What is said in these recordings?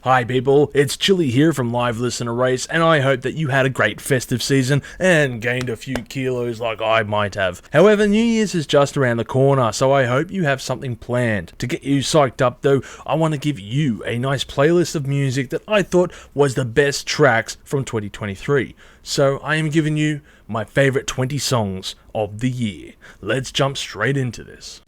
Hi people, it's Chili here from Live Listener Race, and I hope that you had a great festive season and gained a few kilos like I might have. However, New Year's is just around the corner, so I hope you have something planned. To get you psyched up though, I want to give you a nice playlist of music that I thought was the best tracks from 2023. So I am giving you my favorite 20 songs of the year. Let's jump straight into this.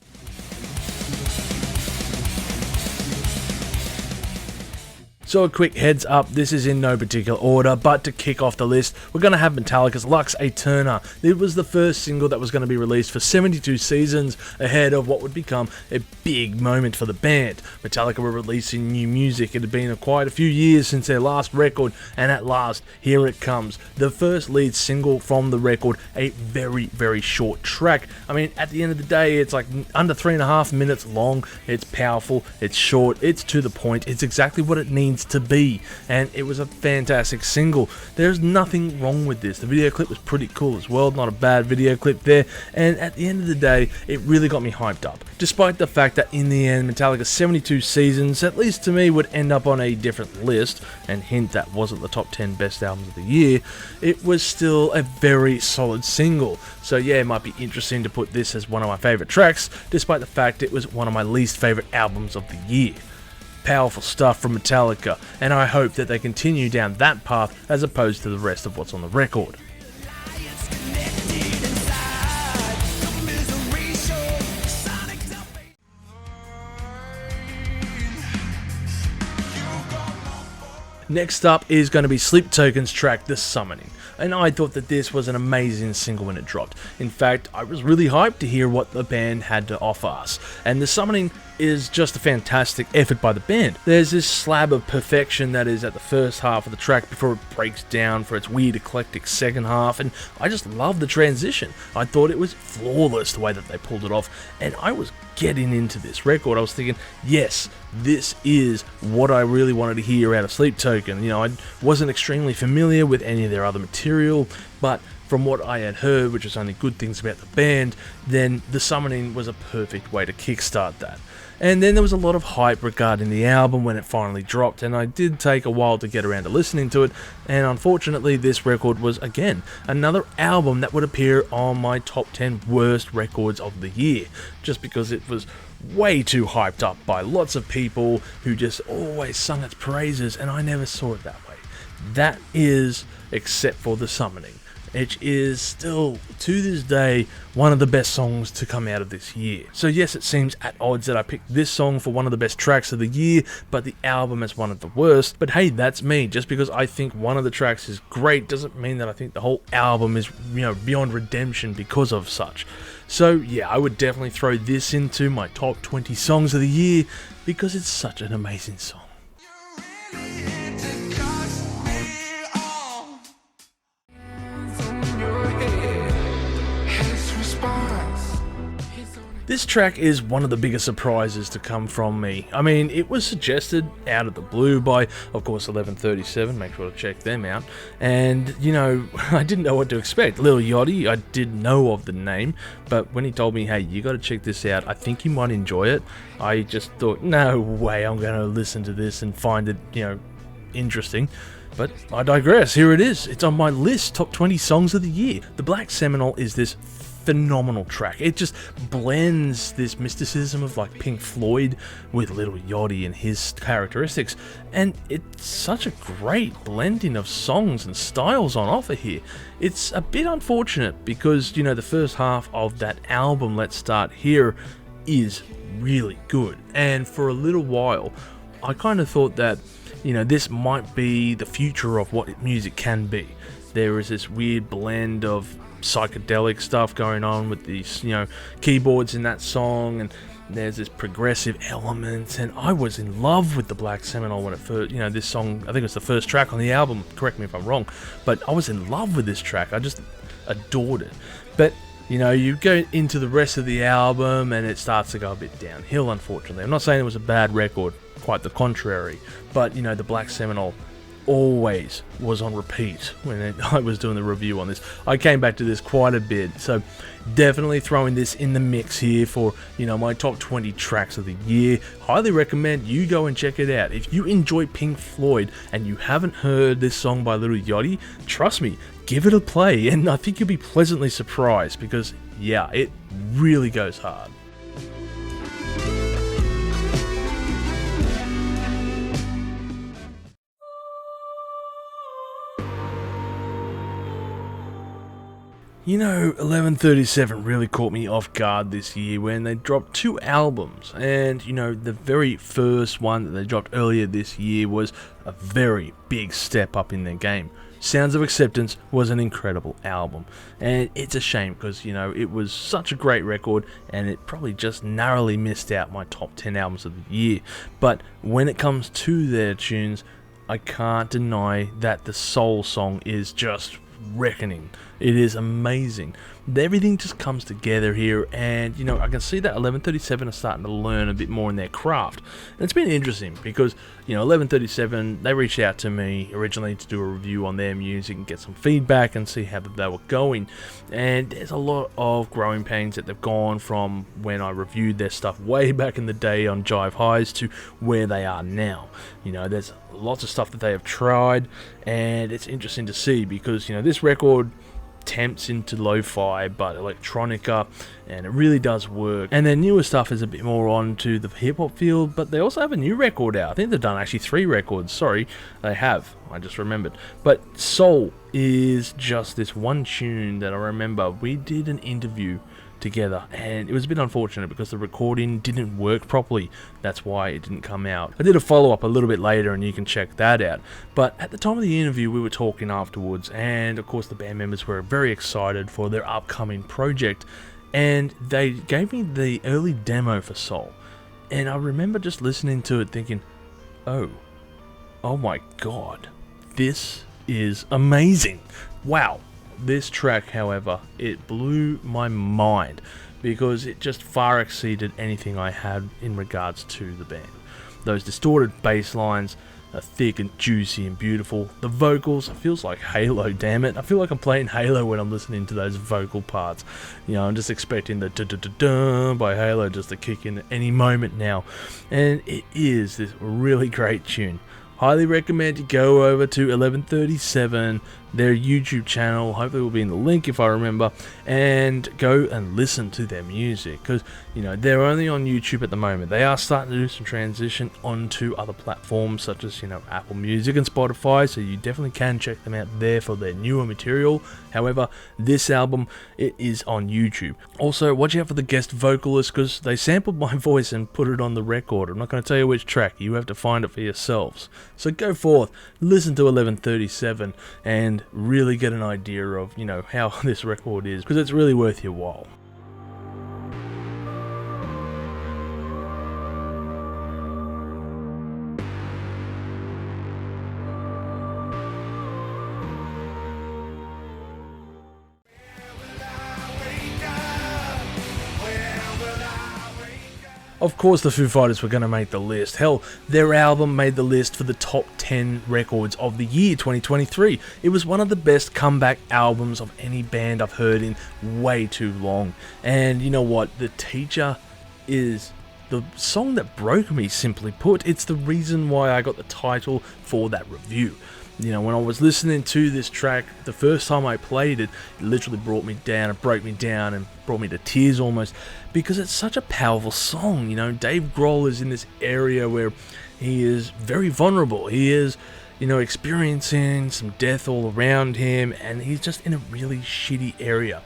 So a quick heads up, this is in no particular order, but to kick off the list, we're going to have Metallica's Lux A Turner. It was the first single that was going to be released for 72 seasons ahead of what would become a big moment for the band. Metallica were releasing new music. It had been quite a few years since their last record, and at last, here it comes. The first lead single from the record, a very, very short track. I mean, at the end of the day, it's like under 3.5 minutes long. It's powerful, it's short, it's to the point, it's exactly what it needs to be, and it was a fantastic single. There's nothing wrong with this. The video clip was pretty cool as well, not a bad video clip there, and at the end of the day, it really got me hyped up. Despite the fact that in the end, Metallica's 72 seasons, at least to me, would end up on a different list, and hint that wasn't the top 10 best albums of the year, it was still a very solid single. So yeah, it might be interesting to put this as one of my favorite tracks, despite the fact it was one of my least favorite albums of the year. Powerful stuff from Metallica, and I hope that they continue down that path as opposed to the rest of what's on the record. Next up is going to be Sleep Token's track, The Summoning. And I thought that this was an amazing single when it dropped. In fact, I was really hyped to hear what the band had to offer us. And The Summoning is just a fantastic effort by the band. There's this slab of perfection that is at the first half of the track before it breaks down for its weird eclectic second half, and I just love the transition. I thought it was flawless the way that they pulled it off, and I was getting into this record. I was thinking, yes, this is what I really wanted to hear out of Sleep Token. You know, I wasn't extremely familiar with any of their other material, but from what I had heard, which was only good things about the band, then The Summoning was a perfect way to kickstart that. And then there was a lot of hype regarding the album when it finally dropped, and I did take a while to get around to listening to it, and unfortunately this record was, again, another album that would appear on my top 10 worst records of the year, just because it was way too hyped up by lots of people who just always sung its praises, and I never saw it that way. That is, except for The Summoning. It is still, to this day, one of the best songs to come out of this year. So yes, it seems at odds that I picked this song for one of the best tracks of the year, but the album as one of the worst. But hey, that's me. Just because I think one of the tracks is great doesn't mean that I think the whole album is, beyond redemption because of such. So yeah, I would definitely throw this into my top 20 songs of the year because it's such an amazing song. This track is one of the biggest surprises to come from me. I mean, it was suggested out of the blue by, of course, 1137, make sure to check them out, and, I didn't know what to expect. Lil Yachty, I did know of the name, but when he told me, hey, you gotta check this out, I think you might enjoy it, I just thought, no way I'm gonna listen to this and find it, interesting. But I digress, here it is, it's on my list, top 20 songs of the year. The Black Seminole is this phenomenal track. It just blends this mysticism of like Pink Floyd with Little Yachty and his characteristics, and it's such a great blending of songs and styles on offer here. It's a bit unfortunate because, the first half of that album, Let's Start Here, is really good, and for a little while I kind of thought that, this might be the future of what music can be. There is this weird blend of psychedelic stuff going on with these, keyboards in that song, and there's this progressive element, and I was in love with the Black Seminole when it first, this song, I think it was the first track on the album, correct me if I'm wrong, but I was in love with this track, I just adored it. But, you go into the rest of the album and it starts to go a bit downhill, unfortunately. I'm not saying it was a bad record, quite the contrary, but, the Black Seminole always was on repeat when I was doing the review on this. I came back to this quite a bit, so definitely throwing this in the mix here for, my top 20 tracks of the year. Highly recommend you go and check it out. If you enjoy Pink Floyd and you haven't heard this song by Little Yachty, trust me, give it a play, and I think you'll be pleasantly surprised because, yeah, it really goes hard. You know, 1137 really caught me off guard this year when they dropped 2 albums, and the very first one that they dropped earlier this year was a very big step up in their game. Sounds of Acceptance was an incredible album, and it's a shame because, it was such a great record and it probably just narrowly missed out my top 10 albums of the year. But when it comes to their tunes, I can't deny that the Soul song is just reckoning. It is amazing. Everything just comes together here, and I can see that 1137 are starting to learn a bit more in their craft. And it's been interesting because 1137, they reached out to me originally to do a review on their music and get some feedback and see how they were going. And there's a lot of growing pains that they've gone from when I reviewed their stuff way back in the day on Jive Highs to where they are now. There's lots of stuff that they have tried, and it's interesting to see because this record tempts into lo-fi but electronica, and it really does work. And their newer stuff is a bit more onto the hip-hop field, but they also have a new record out. I think they've done actually 3 records. Sorry, they have, I just remembered. But Soul is just this one tune that I remember we did an interview together, and it was a bit unfortunate because the recording didn't work properly. That's why it didn't come out. I did a follow-up a little bit later, and you can check that out. But at the time of the interview, we were talking afterwards, and of course the band members were very excited for their upcoming project, and they gave me the early demo for Soul. And I remember just listening to it thinking, oh my god, this is amazing. Wow. This track, however, it blew my mind because it just far exceeded anything I had in regards to the band. Those distorted bass lines are thick and juicy and beautiful. The vocals, it feels like Halo, damn it. I feel like I'm playing Halo when I'm listening to those vocal parts. I'm just expecting the da-da-da-da by Halo just to kick in at any moment now. And it is this really great tune. Highly recommend you go over to 1137, their YouTube channel, hopefully it will be in the link if I remember, and go and listen to their music, because they're only on YouTube at the moment. They are starting to do some transition onto other platforms such as Apple Music and Spotify, so you definitely can check them out there for their newer material. However, this album, it is on YouTube. Also, watch out for the guest vocalist because they sampled my voice and put it on the record. I'm not going to tell you which track, you have to find it for yourselves. So go forth, listen to 1137 and really get an idea of, how this record is, because it's really worth your while. Of course the Foo Fighters were going to make the list. Hell, their album made the list for the top 10 records of the year 2023. It was one of the best comeback albums of any band I've heard in way too long. And you know what? The Teacher is the song that broke me, simply put. It's the reason why I got the title for that review. When I was listening to this track, the first time I played it, it literally brought me down, it broke me down and brought me to tears almost, because it's such a powerful song. Dave Grohl is in this area where he is very vulnerable. He is, experiencing some death all around him, and he's just in a really shitty area.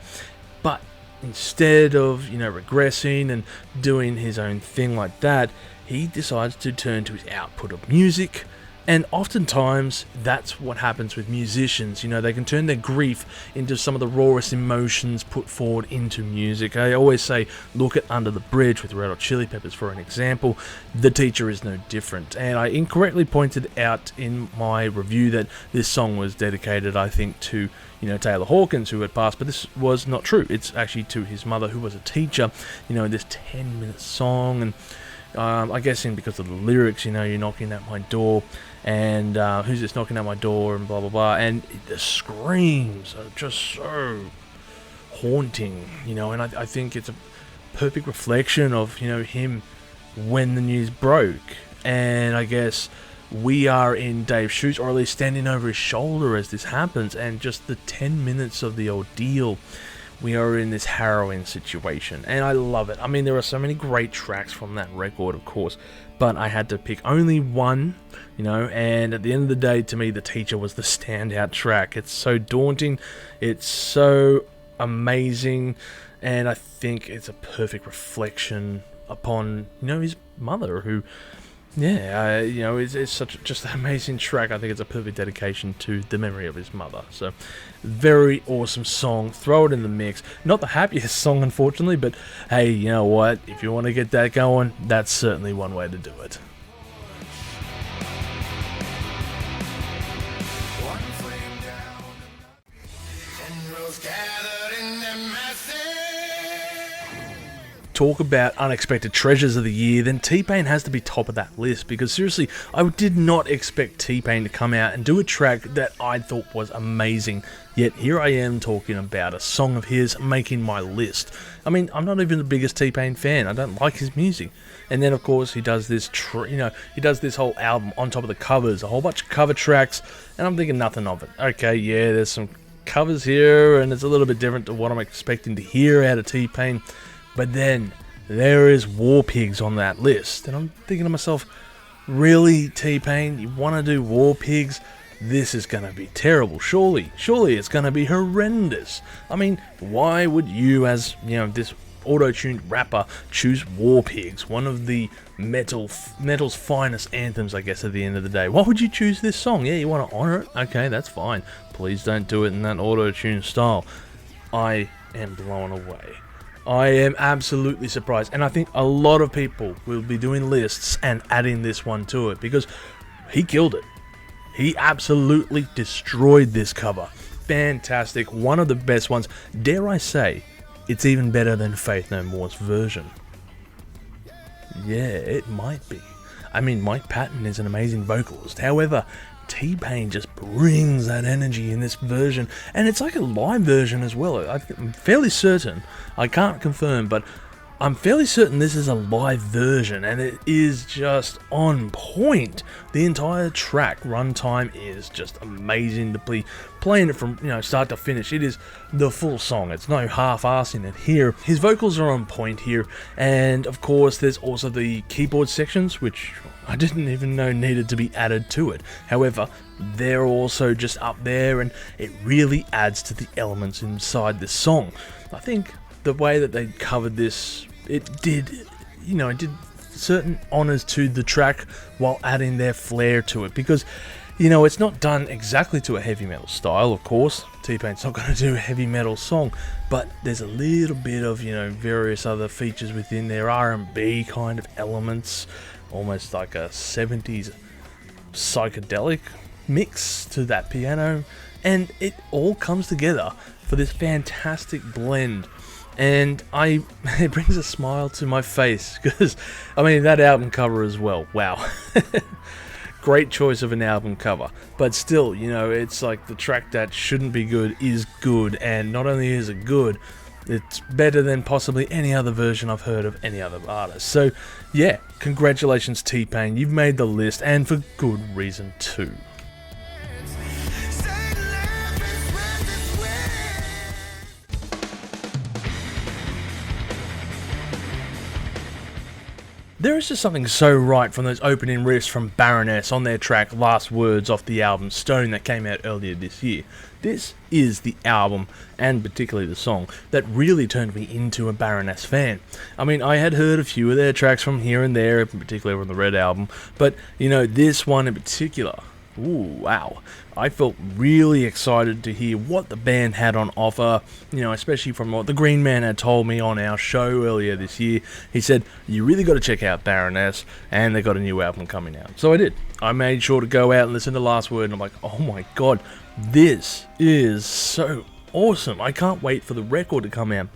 But instead of, regressing and doing his own thing like that, he decides to turn to his output of music. And oftentimes, that's what happens with musicians. They can turn their grief into some of the rawest emotions put forward into music. I always say, look at Under the Bridge with Red Hot Chili Peppers for an example. The Teacher is no different. And I incorrectly pointed out in my review that this song was dedicated, I think, to Taylor Hawkins, who had passed, but this was not true. It's actually to his mother, who was a teacher. This 10-minute song, and I guess because of the lyrics, you're knocking at my door. and who's just knocking at my door and blah blah blah, and the screams are just so haunting, and I think it's a perfect reflection of him when the news broke. And I guess we are in Dave's shoes, or at least standing over his shoulder as this happens, and just the 10 minutes of the ordeal, we are in this harrowing situation, and I love it. I mean, there are so many great tracks from that record, of course, but I had to pick only one, and at the end of the day, to me, The Teacher was the standout track. It's so daunting, it's so amazing, and I think it's a perfect reflection upon, his mother, who, it's such just an amazing track. I think it's a perfect dedication to the memory of his mother. So, very awesome song. Throw it in the mix. Not the happiest song, unfortunately, but hey, you know what? If you want to get that going, that's certainly one way to do it. Talk about unexpected treasures of the year, then T-Pain has to be top of that list, because seriously, I did not expect T-Pain to come out and do a track that I thought was amazing, yet here I am talking about a song of his making my list. I mean, I'm not even the biggest T-Pain fan, I don't like his music, and then of course he does this, he does this whole album on top of the covers, a whole bunch of cover tracks, and I'm thinking nothing of it. Okay, yeah, there's some covers here, and it's a little bit different to what I'm expecting to hear out of T-Pain. But then, there is War Pigs on that list. And I'm thinking to myself, really, T-Pain, you want to do War Pigs? This is going to be terrible, surely. Surely it's going to be horrendous. I mean, why would you, as, this auto-tuned rapper, choose War Pigs? One of the metal's finest anthems, I guess, at the end of the day. Why would you choose this song? Yeah, you want to honor it? Okay, that's fine. Please don't do it in that auto-tuned style. I am blown away. I am absolutely surprised, and I think a lot of people will be doing lists and adding this one to it, because he killed it. He absolutely destroyed this cover. Fantastic, one of the best ones. Dare I say, it's even better than Faith No More's version. Yeah, it might be. I mean, Mike Patton is an amazing vocalist, however, T-Pain just brings that energy in this version, and it's like a live version as well. I'm fairly certain, I can't confirm, but I'm fairly certain this is a live version, and it is just on point. The entire track runtime is just amazing to be playing it from start to finish. It is the full song. It's no half-assing it here. His vocals are on point here, and of course there's also the keyboard sections, which I didn't even know needed to be added to it. However, they're also just up there, and it really adds to the elements inside this song. I think the way that they covered this, it did certain honors to the track while adding their flair to it, because it's not done exactly to a heavy metal style, of course. T-Pain's not going to do a heavy metal song, but there's a little bit of various other features within there, R&B kind of elements, almost like a 70s psychedelic mix to that piano, and it all comes together for this fantastic blend. And it brings a smile to my face, because, I mean, that album cover as well, wow. Great choice of an album cover, but still, it's like the track that shouldn't be good is good, and not only is it good, it's better than possibly any other version I've heard of any other artist. So, yeah, congratulations T-Pain, you've made the list, and for good reason too. There is just something so right from those opening riffs from Baroness on their track Last Words off the album Stone that came out earlier this year. This is the album, and particularly the song, that really turned me into a Baroness fan. I mean, I had heard a few of their tracks from here and there, particularly on the Red album, but, this one in particular, ooh, wow. I felt really excited to hear what the band had on offer, especially from what the Green Man had told me on our show earlier this year. He said, you really got to check out Baroness, and they got a new album coming out. So I did. I made sure to go out and listen to Last Word, and I'm like, oh my god, this is so awesome. I can't wait for the record to come out.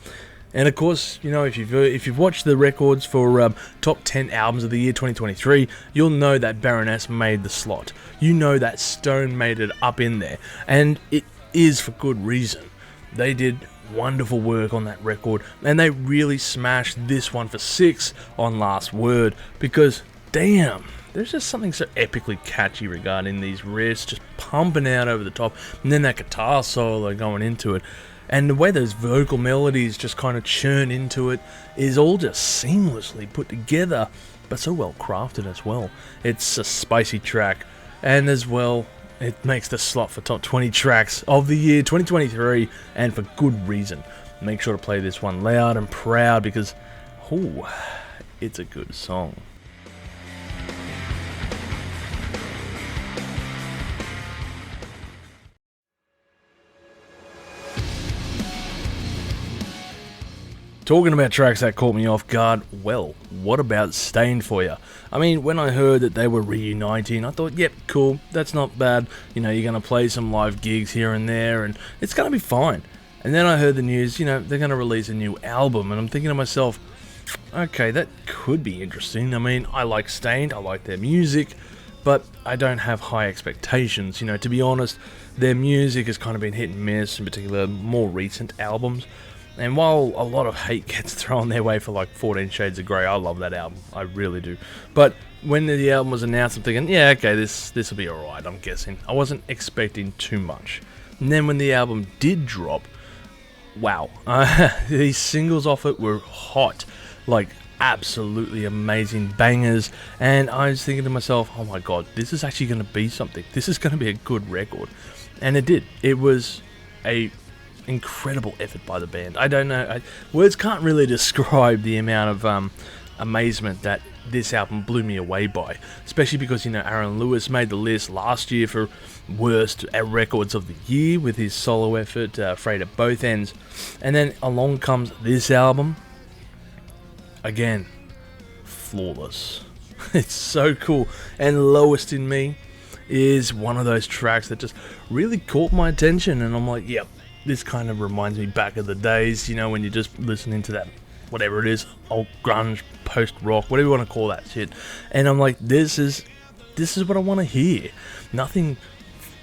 And of course, you know, if you've watched the records for top 10 albums of the year 2023, you'll know that Baroness made the slot. You know that Stone made it up in there, and it is for good reason. They did wonderful work on that record, and they really smashed this one for 6 on Last Word, because damn, there's just something so epically catchy regarding these riffs just pumping out over the top, and then that guitar solo going into it. And the way those vocal melodies just kind of churn into it is all just seamlessly put together, but so well crafted as well. It's a spicy track, and as well, it makes the slot for top 20 tracks of the year 2023, and for good reason. Make sure to play this one loud and proud, because, ooh, it's a good song. Talking about tracks that caught me off guard, well, what about Stained for you? I mean, when I heard that they were reuniting, I thought, yep, cool, that's not bad. You know, you're going to play some live gigs here and there, and it's going to be fine. And then I heard the news, you know, they're going to release a new album, and I'm thinking to myself, okay, that could be interesting. I mean, I like Stained, I like their music, but I don't have high expectations. You know, to be honest, their music has kind of been hit and miss, in particular more recent albums. And while a lot of hate gets thrown their way for like 14 Shades of Grey, I love that album, I really do. But when the album was announced, I'm thinking, yeah, okay, this will be alright, I'm guessing. I wasn't expecting too much. And then when the album did drop, wow, these singles off it were hot, like absolutely amazing bangers, and I was thinking to myself, oh my god, this is actually going to be something. This is going to be a good record. And it did. It was a incredible effort by the band. I don't know, words can't really describe the amount of amazement that this album blew me away by, especially because, you know, Aaron Lewis made the list last year for worst records of the year with his solo effort, Afraid at Both Ends, and then along comes this album, again, flawless. It's so cool. And Lowest in Me is one of those tracks that just really caught my attention, and I'm like, yep, this kind of reminds me back of the days, you know, when you're just listening to that, whatever it is, old grunge, post-rock, whatever you want to call that shit. And I'm like, this is what I want to hear. Nothing,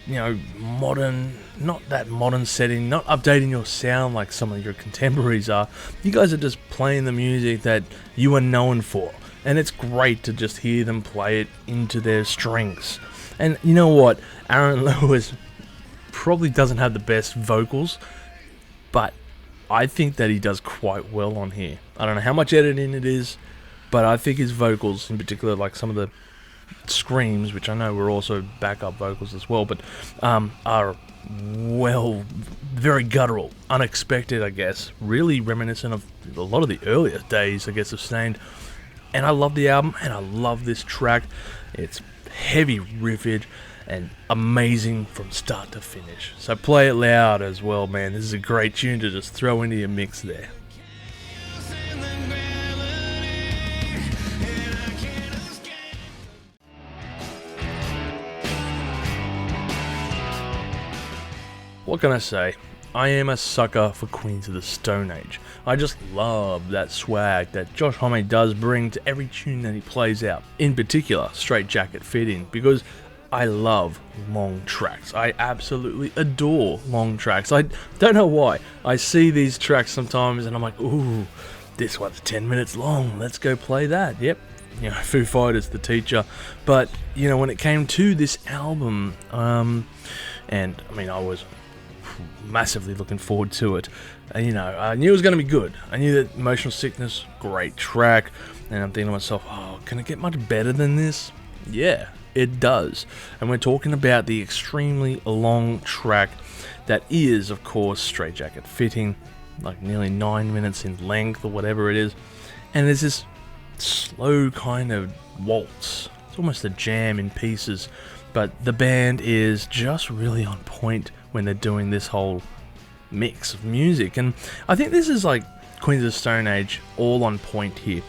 you know, modern, not that modern setting, not updating your sound like some of your contemporaries are. You guys are just playing the music that you are known for. And it's great to just hear them play it into their strengths. And you know what? Aaron Lewis probably doesn't have the best vocals, but I think that he does quite well on here. I don't know how much editing it is, but I think his vocals, in particular, like some of the screams, which I know were also backup vocals as well, but are, well, very guttural, unexpected, I guess, really reminiscent of a lot of the earlier days, I guess, of Stained. And I love the album, and I love this track. It's heavy riffage and amazing from start to finish. So play it loud as well, man. This is a great tune to just throw into your mix there. What can I say? I am a sucker for Queens of the Stone Age. I just love that swag that Josh Homme does bring to every tune that he plays out. In particular, Straight Jacket Fitting, because I love long tracks. I absolutely adore long tracks. I don't know why. I see these tracks sometimes and I'm like, ooh, this one's 10 minutes long. Let's go play that. Yep. You know, Foo Fighters, The Teacher. But, you know, when it came to this album, and I mean, I was massively looking forward to it. You know, I knew it was going to be good. I knew that Emotional Sickness, great track. And I'm thinking to myself, oh, can it get much better than this? Yeah, it does. And we're talking about the extremely long track that is, of course, Straight Jacket Fitting, like nearly 9 minutes in length or whatever it is. And there's this slow kind of waltz. It's almost a jam in pieces. But the band is just really on point when they're doing this whole mix of music. And I think this is like Queens of Stone Age all on point here.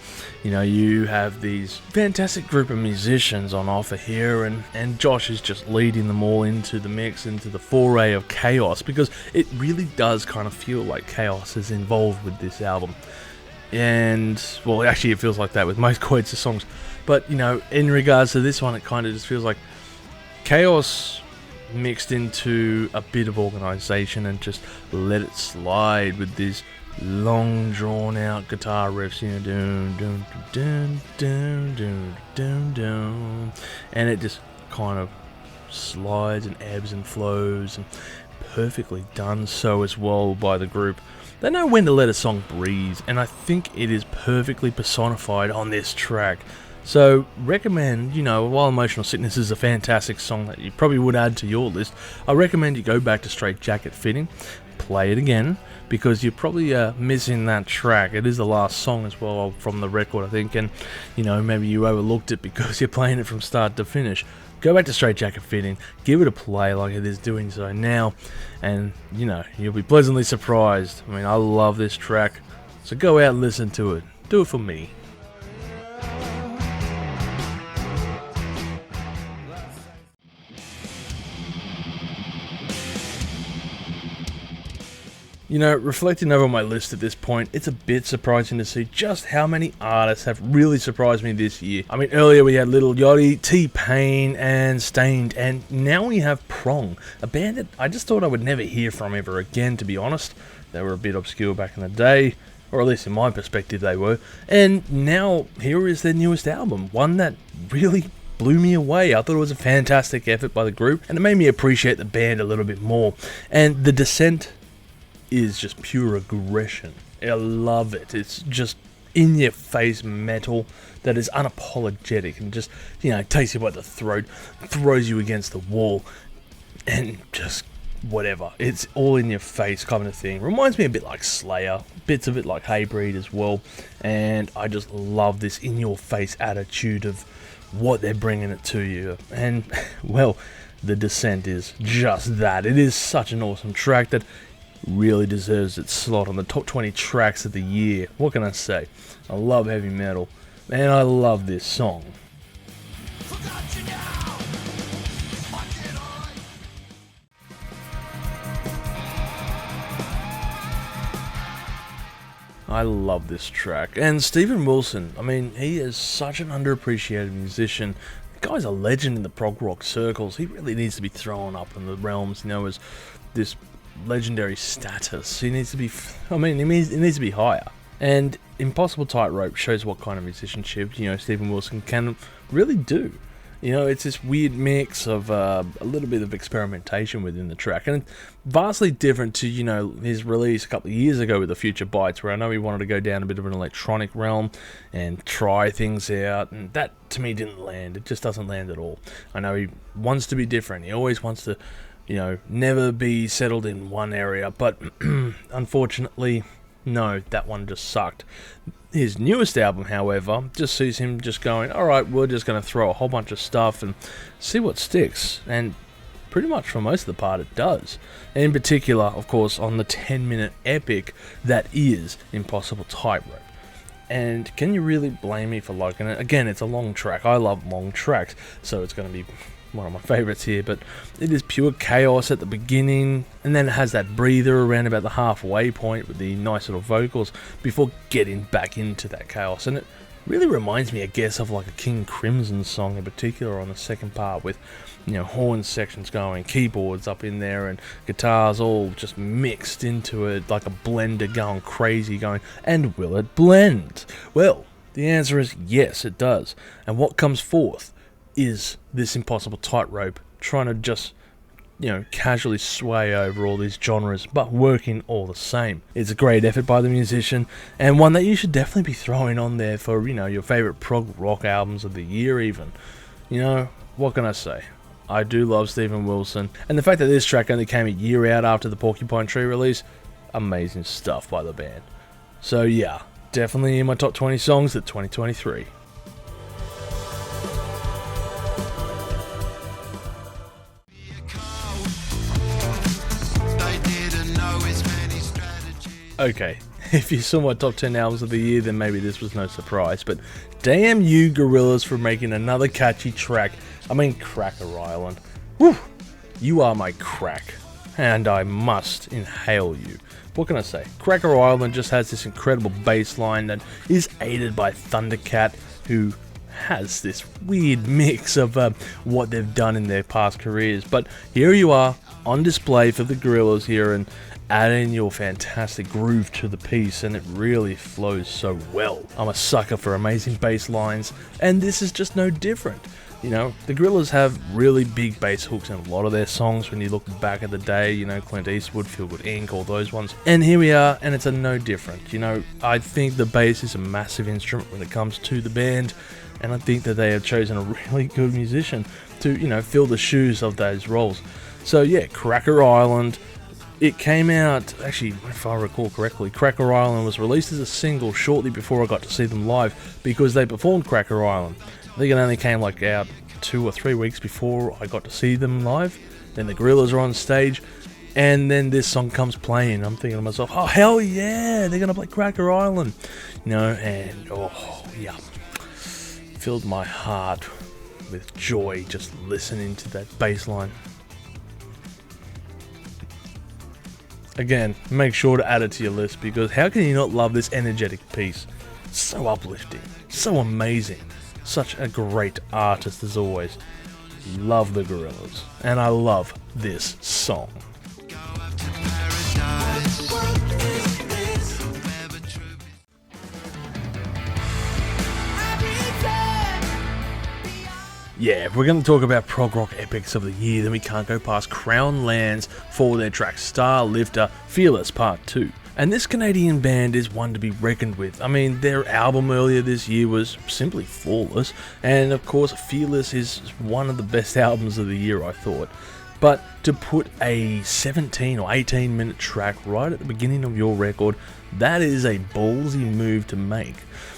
You know, you have these fantastic group of musicians on offer here, and Josh is just leading them all into the mix, into the foray of chaos, because it really does kind of feel like chaos is involved with this album. And, well, actually it feels like that with most Queens of songs. But, you know, in regards to this one, it kind of just feels like chaos mixed into a bit of organisation and just let it slide with these long drawn out guitar riffs, you know, dun dun dun dun dun dun dun, and it just kind of slides and ebbs and flows, and perfectly done so as well by the group. They know when to let a song breathe, and I think it is perfectly personified on this track. So, recommend, you know, while Emotional Sickness is a fantastic song that you probably would add to your list, I recommend you go back to Straight Jacket Fitting, play it again, because you're probably missing that track. It is the last song as well from the record, I think, and, you know, maybe you overlooked it because you're playing it from start to finish. Go back to Straight Jacket Fitting, give it a play like it is doing so now, and, you know, you'll be pleasantly surprised. I mean, I love this track, so go out and listen to it. Do it for me. You know, reflecting over my list at this point, it's a bit surprising to see just how many artists have really surprised me this year. I mean, earlier we had Little Yachty, T-Pain, and Stained, and now we have Prong, a band that I just thought I would never hear from ever again, to be honest. They were a bit obscure back in the day, or at least in my perspective they were, and now here is their newest album, one that really blew me away. I thought it was a fantastic effort by the group, and it made me appreciate the band a little bit more. And The Descent is just pure aggression. I love it. It's just in your face metal that is unapologetic and just, you know, takes you by the throat, throws you against the wall, and just whatever. It's all in your face kind of thing. Reminds me a bit like Slayer, bits of it like Hatebreed as well, and I just love this in your face attitude of what they're bringing it to you. And, well, The Descent is just that. It is such an awesome track that really deserves its slot on the top 20 tracks of the year. What can I say? I love heavy metal, and I love this song. I love this track. And Steven Wilson, I mean, he is such an underappreciated musician. The guy's a legend in the prog rock circles. He really needs to be thrown up in the realms, you know, as this legendary status. He needs to be, I mean, he needs to be higher. And Impossible Tightrope shows what kind of musicianship, you know, Steven Wilson can really do. You know, it's this weird mix of a little bit of experimentation within the track, and vastly different to, you know, his release a couple of years ago with The Future Bites, where I know he wanted to go down a bit of an electronic realm and try things out, and that to me didn't land. It just doesn't land at all. I know he wants to be different. He always wants to, you know, never be settled in one area, but unfortunately, no, that one just sucked. His newest album, however, just sees him just going, alright, we're just going to throw a whole bunch of stuff and see what sticks, and pretty much for most of the part it does. And in particular, of course, on the 10-minute epic that is Impossible Tightrope. And can you really blame me for liking it? Again, it's a long track. I love long tracks, so it's going to be one of my favourites here, but it is pure chaos at the beginning, and then it has that breather around about the halfway point with the nice little vocals before getting back into that chaos. And it really reminds me, I guess, of like a King Crimson song in particular on the second part, with, you know, horn sections going, keyboards up in there, and guitars all just mixed into it like a blender going crazy, going, and will it blend? Well, the answer is yes, it does. And what comes forth is this Impossible Tightrope trying to just, you know, casually sway over all these genres, but working all the same. It's a great effort by the musician, and one that you should definitely be throwing on there for, you know, your favourite prog rock albums of the year even. You know, what can I say? I do love Steven Wilson, and the fact that this track only came a year out after the Porcupine Tree release, amazing stuff by the band. So yeah, definitely in my top 20 songs of 2023. Okay, If you saw my top 10 albums of the year, then maybe this was no surprise, but damn you Gorillaz for making another catchy track. I mean, Cracker Island. Woo! You are my crack, and I must inhale you. What can I say? Cracker Island just has this incredible bass line that is aided by Thundercat, who has this weird mix of what they've done in their past careers. But here you are, on display for the Gorillaz here, and adding your fantastic groove to the piece, and it really flows so well. I'm a sucker for amazing bass lines, and this is just no different. You know, the Gorillaz have really big bass hooks in a lot of their songs when you look back at the day, you know, Clint Eastwood, Feel Good Inc., all those ones. And here we are, and it's a no different. You know, I think the bass is a massive instrument when it comes to the band, and I think that they have chosen a really good musician to, you know, fill the shoes of those roles. So yeah, Cracker Island. It came out, actually, if I recall correctly, Cracker Island was released as a single shortly before I got to see them live, because they performed Cracker Island. I think it only came like out 2 or 3 weeks before I got to see them live. Then the Gorillaz are on stage, and then this song comes playing. I'm thinking to myself, oh hell yeah, they're gonna play Cracker Island, you know, and oh yeah, filled my heart with joy just listening to that bass line. Again, make sure to add it to your list, because how can you not love this energetic piece? So uplifting, so amazing, such a great artist as always. Love the Gorillaz, and I love this song. Yeah, if we're going to talk about prog rock epics of the year, then we can't go past Crown Lands for their track Star Lifter Fearless Part 2. And this Canadian band is one to be reckoned with. I mean, their album earlier this year was simply flawless, and of course Fearless is one of the best albums of the year, I thought. But to put a 17 or 18 minute track right at the beginning of your record, that is a ballsy move to make.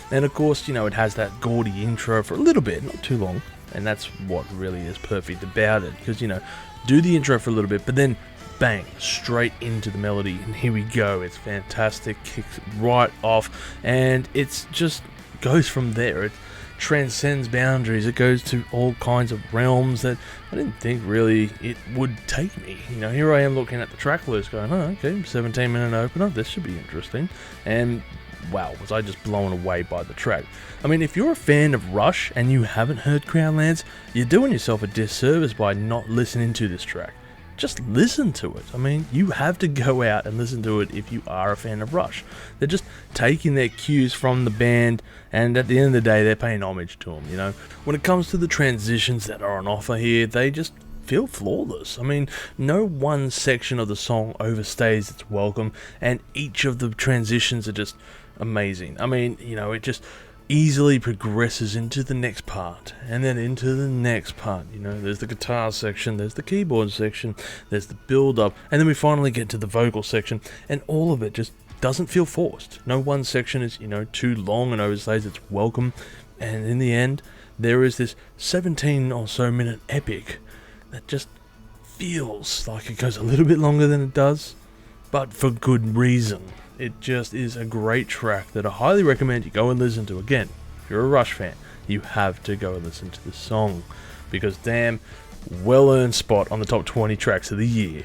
And of course, you know, it has that gaudy intro for a little bit, not too long. And that's what really is perfect about it, because, you know, do the intro for a little bit, but then bang, straight into the melody, and here we go. It's fantastic, kicks right off, and it's just goes from there. It transcends boundaries. It goes to all kinds of realms that I didn't think really it would take me. You know, here I am looking at the track list going, oh, okay, 17-minute opener, this should be interesting. And wow, was I just blown away by the track. I mean, if you're a fan of Rush and you haven't heard Crown Lands, you're doing yourself a disservice by not listening to this track. Just listen to it. I mean, you have to go out and listen to it if you are a fan of Rush. They're just taking their cues from the band, and at the end of the day, they're paying homage to them, you know. When it comes to the transitions that are on offer here, they just feel flawless. I mean, no one section of the song overstays its welcome, and each of the transitions are just amazing. I mean, you know, it just easily progresses into the next part, and then into the next part. You know, there's the guitar section, there's the keyboard section, there's the build up, and then we finally get to the vocal section, and all of it just doesn't feel forced. No one section is, you know, too long and overstays its welcome, and in the end, there is this 17 or so minute epic that just feels like it goes a little bit longer than it does, but for good reason. It just is a great track that I highly recommend you go and listen to. Again, if you're a Rush fan, you have to go and listen to the song, because damn, well-earned spot on the top 20 tracks of the year.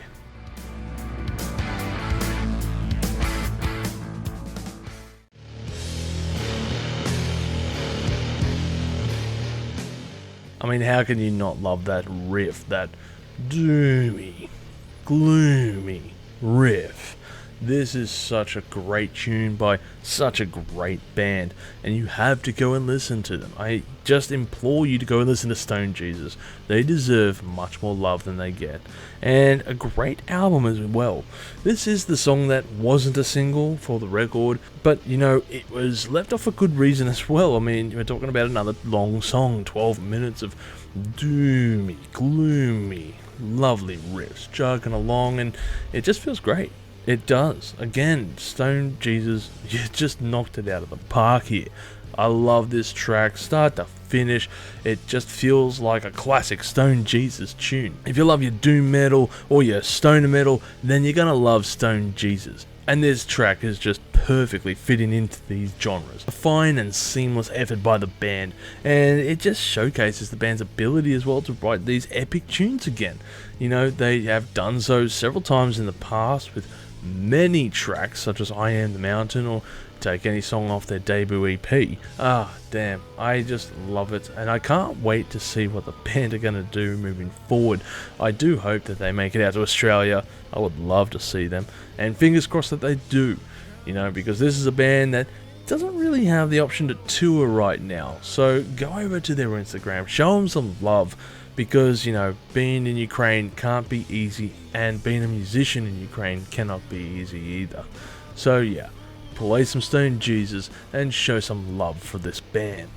I mean, how can you not love that riff, that doomy, gloomy riff? This is such a great tune by such a great band, and you have to go and listen to them. I just implore you to go and listen to Stone Jesus. They deserve much more love than they get, and a great album as well. This is the song that wasn't a single for the record, but you know, it was left off for good reason as well. I mean, we're talking about another long song, 12 minutes of doomy, gloomy, lovely riffs chugging along, and it just feels great. It does. Again, Stone Jesus, you just knocked it out of the park here. I love this track, start to finish. It just feels like a classic Stone Jesus tune. If you love your doom metal or your stoner metal, then you're gonna love Stone Jesus. And this track is just perfectly fitting into these genres. A fine and seamless effort by the band, and it just showcases the band's ability as well to write these epic tunes again. You know, they have done so several times in the past with many tracks such as I Am the Mountain, or take any song off their debut EP. Damn, I just love it, and I can't wait to see what the band are going to do moving forward. I do hope that they make it out to Australia. I would love to see them, and fingers crossed that they do, you know, because this is a band that doesn't really have the option to tour right now. So go over to their Instagram, show them some love, because, you know, being in Ukraine can't be easy, and being a musician in Ukraine cannot be easy either. So yeah, play some Stone Jesus and show some love for this band.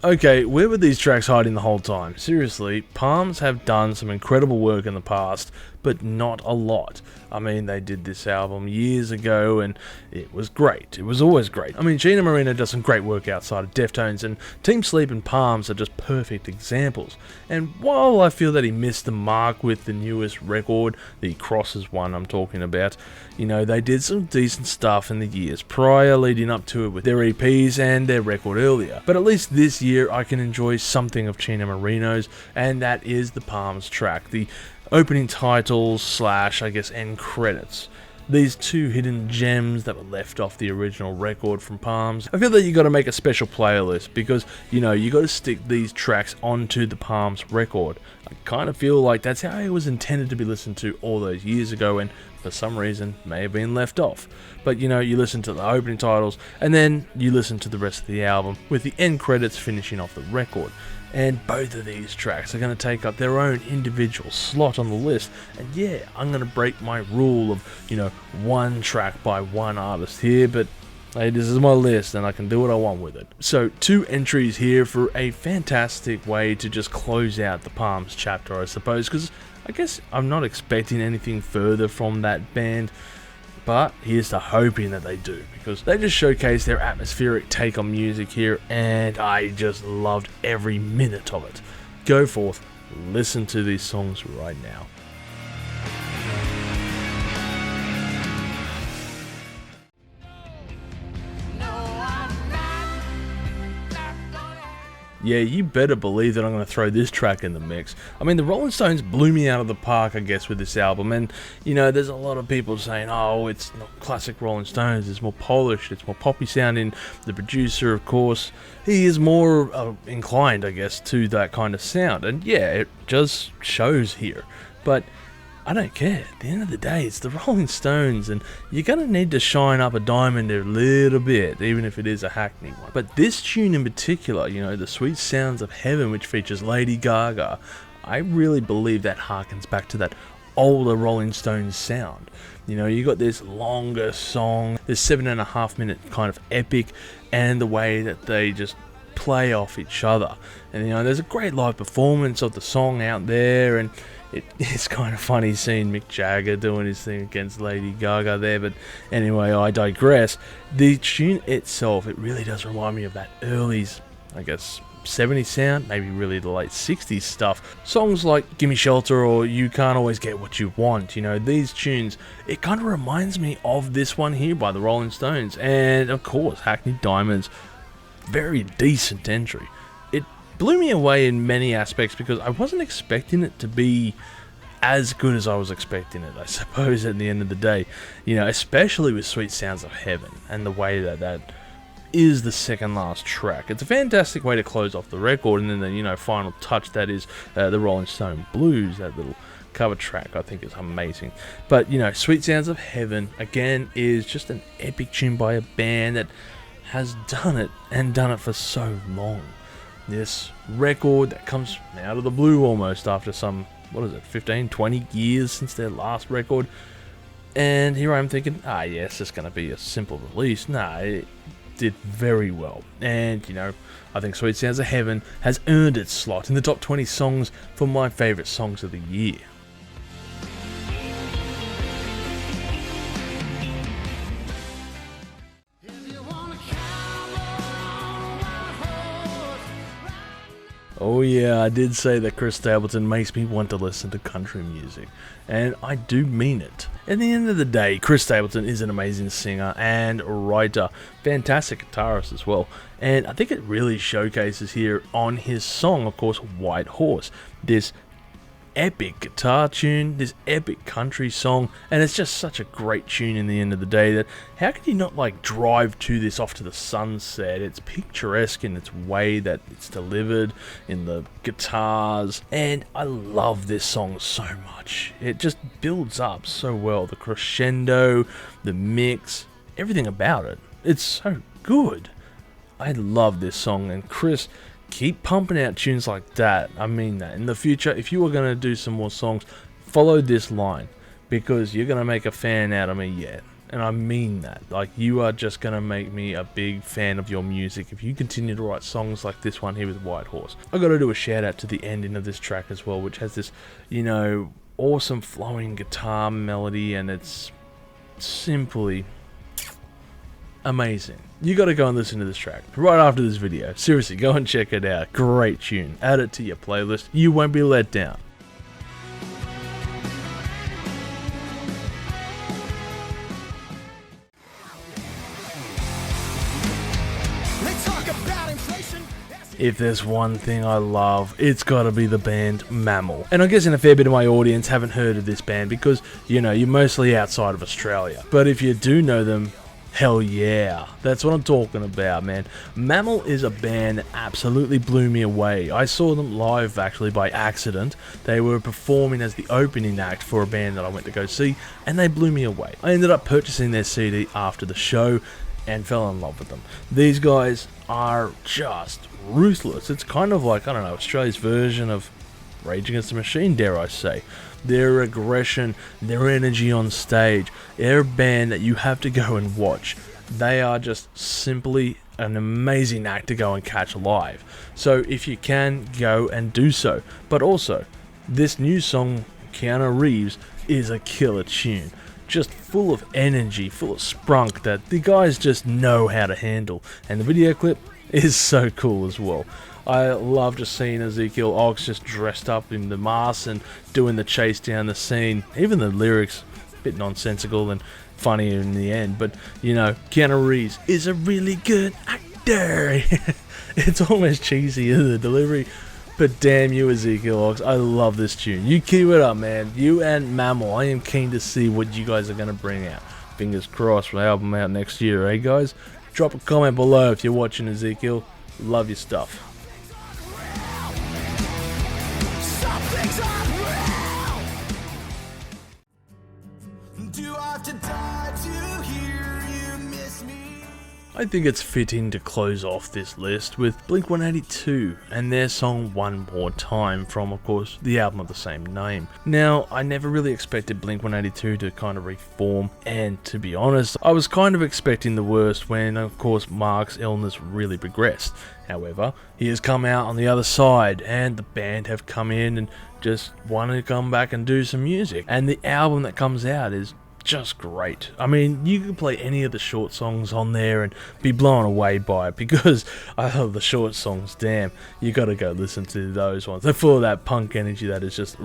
Okay, where were these tracks hiding the whole time? Seriously, Palms have done some incredible work in the past, but not a lot. I mean, they did this album years ago, and it was great. It was always great. I mean, Gina Marino does some great work outside of Deftones, and Team Sleep and Palms are just perfect examples. And while I feel that he missed the mark with the newest record, the Crosses one I'm talking about, you know, they did some decent stuff in the years prior leading up to it with their EPs and their record earlier. But at least this year I can enjoy something of Gina Marino's, and that is the Palms track, the opening titles / I guess end credits. These two hidden gems that were left off the original record from Palms. I feel that you got to make a special playlist because, you know, you got to stick these tracks onto the Palms record. I kind of feel like that's how it was intended to be listened to all those years ago, and for some reason may have been left off. But, you know, you listen to the opening titles and then you listen to the rest of the album with the end credits finishing off the record. And both of these tracks are going to take up their own individual slot on the list. And yeah, I'm going to break my rule of, you know, one track by one artist here, but hey, this is my list and I can do what I want with it. So 2 entries here for a fantastic way to just close out the Palms chapter, I suppose, because I guess I'm not expecting anything further from that band. But here's to hoping that they do, because they just showcase their atmospheric take on music here, and I just loved every minute of it. Go forth, listen to these songs right now. Yeah, you better believe that I'm going to throw this track in the mix. I mean, the Rolling Stones blew me out of the park, I guess, with this album. And, you know, there's a lot of people saying, oh, it's not classic Rolling Stones. It's more polished. It's more poppy sounding. The producer, of course, he is more inclined, I guess, to that kind of sound. And, yeah, it just shows here. But I don't care. At the end of the day, it's the Rolling Stones, and you're going to need to shine up a diamond a little bit, even if it is a Hackney one. But this tune in particular, you know, the Sweet Sounds of Heaven, which features Lady Gaga, I really believe that harkens back to that older Rolling Stones sound. You know, you got this longer song, this 7.5 minute kind of epic, and the way that they just play off each other. And, you know, there's a great live performance of the song out there, and it's kind of funny seeing Mick Jagger doing his thing against Lady Gaga there, but anyway, I digress. The tune itself, it really does remind me of that early, I guess, 70s sound, maybe really the late 60s stuff. Songs like Gimme Shelter or You Can't Always Get What You Want, you know, these tunes, it kind of reminds me of this one here by the Rolling Stones, and of course, Hackney Diamonds, very decent entry. It blew me away in many aspects because I wasn't expecting it to be as good as I was expecting it, I suppose, at the end of the day. You know, especially with Sweet Sounds of Heaven and the way that is the second last track. It's a fantastic way to close off the record, and then the, you know, final touch that is the Rolling Stone Blues, that little cover track, I think is amazing. But, you know, Sweet Sounds of Heaven, again, is just an epic tune by a band that has done it, and done it for so long. This record that comes out of the blue almost after some, 15, 20 years since their last record. And here I am thinking, yes, it's going to be a simple release. Nah, it did very well. And, you know, I think Sweet Sounds of Heaven has earned its slot in the top 20 songs for my favourite songs of the year. Oh yeah, I did say that Chris Stapleton makes me want to listen to country music, and I do mean it. At the end of the day, Chris Stapleton is an amazing singer and writer, fantastic guitarist as well, and I think it really showcases here on his song, of course, White Horse, this epic guitar tune, this epic country song, and it's just such a great tune in the end of the day that how can you not like drive to this off to the sunset? It's picturesque in its way that it's delivered, in the guitars, and I love this song so much. It just builds up so well, the crescendo, the mix, everything about it. It's so good. I love this song, and Chris, keep pumping out tunes like that. I mean that. In the future, if you are going to do some more songs, follow this line, because you're going to make a fan out of me yet. And I mean that. Like, you are just going to make me a big fan of your music if you continue to write songs like this one here with White Horse. I got to do a shout out to the ending of this track as well, which has this, awesome flowing guitar melody, and it's simply amazing. You gotta go and listen to this track right after this video. Seriously, go and check it out. Great tune. Add it to your playlist. You won't be let down. If there's one thing I love, it's gotta be the band Mammal. And I'm guessing a fair bit of my audience haven't heard of this band because, you're mostly outside of Australia. But if you do know them, hell yeah, that's what I'm talking about, man. Mammal is a band that absolutely blew me away. I saw them live actually by accident. They were performing as the opening act for a band that I went to go see, and they blew me away. I ended up purchasing their CD after the show and fell in love with them. These guys are just ruthless. It's kind of like, Australia's version of Rage Against the Machine, dare I say. Their aggression, their energy on stage, they're a band that you have to go and watch. They are just simply an amazing act to go and catch live. So if you can, go and do so. But also, this new song, Keanu Reeves, is a killer tune. Just full of energy, full of sprunk that the guys just know how to handle. And the video clip is so cool as well. I love just seeing Ezekiel Ox just dressed up in the mask and doing the chase down the scene. Even the lyrics, a bit nonsensical and funny in the end, but Keanu Reeves is a really good actor. It's almost cheesy in the delivery, but damn you, Ezekiel Ox, I love this tune. You keep it up, man. You and Mammal, I am keen to see what you guys are going to bring out. Fingers crossed for the album out next year, eh guys? Drop a comment below if you're watching, Ezekiel. Love your stuff. I think it's fitting to close off this list with Blink-182 and their song One More Time from, of course, the album of the same name. Now, I never really expected Blink-182 to kind of reform, and to be honest, I was kind of expecting the worst when, of course, Mark's illness really progressed. However, he has come out on the other side, and the band have come in and just want to come back and do some music. And the album that comes out is just great. I mean, you can play any of the short songs on there and be blown away by it, because I love the short songs. Damn, you gotta go listen to those ones. They're full of that punk energy that is just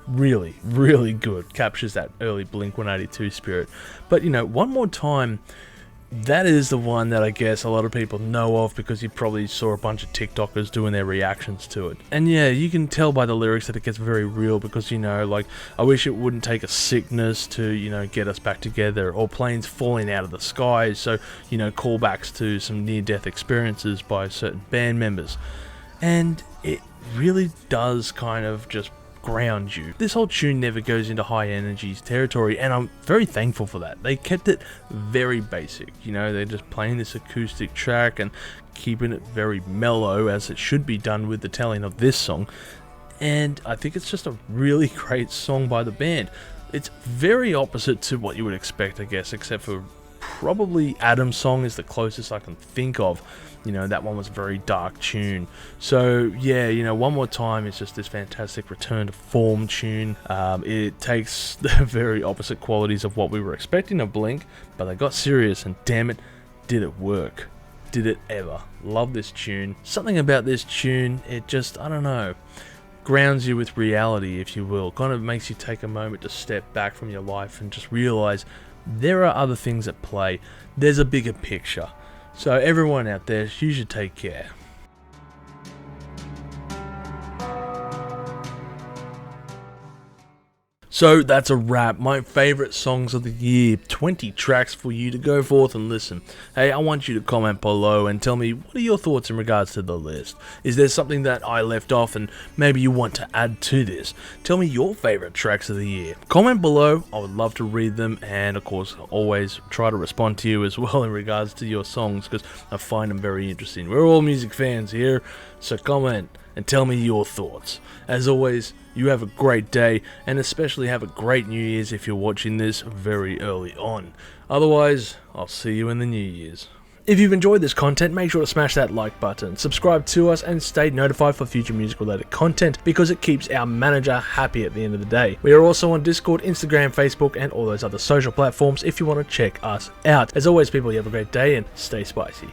really, really good. Captures that early Blink-182 spirit. But One More Time, that is the one that I guess a lot of people know of because you probably saw a bunch of TikTokers doing their reactions to it. And yeah, you can tell by the lyrics that it gets very real because, like, I wish it wouldn't take a sickness to, get us back together, or planes falling out of the skies. So, callbacks to some near-death experiences by certain band members. And it really does kind of just ground you. This whole tune never goes into high energy territory, and I'm very thankful for that. They kept it very basic, they're just playing this acoustic track and keeping it very mellow, as it should be done with the telling of this song. And I think it's just a really great song by the band. It's very opposite to what you would expect, I guess, except for probably Adam's song is the closest I can think of. That one was a very dark tune. So yeah, One More Time is just this fantastic return to form tune. It takes the very opposite qualities of what we were expecting of Blink, but they got serious, and damn it, did it work. did it ever. Love this tune. Something about this tune, it just, I don't know, grounds you with reality, if you will. Kind of makes you take a moment to step back from your life and just realize there are other things at play. There's a bigger picture. So everyone out there, you should take care. So that's a wrap. My favourite songs of the year. 20 tracks for you to go forth and listen. Hey, I want you to comment below and tell me, what are your thoughts in regards to the list? Is there something that I left off and maybe you want to add to this? Tell me your favourite tracks of the year. Comment below. I would love to read them, and of course always try to respond to you as well in regards to your songs, because I find them very interesting. We're all music fans here, so comment and tell me your thoughts. As always, you have a great day, and especially have a great New Year's if you're watching this very early on. Otherwise, I'll see you in the New Year's. If you've enjoyed this content, make sure to smash that like button, subscribe to us, and stay notified for future music related content, because it keeps our manager happy at the end of the day. We are also on Discord, Instagram, Facebook, and all those other social platforms if you want to check us out. As always, people, you have a great day and stay spicy.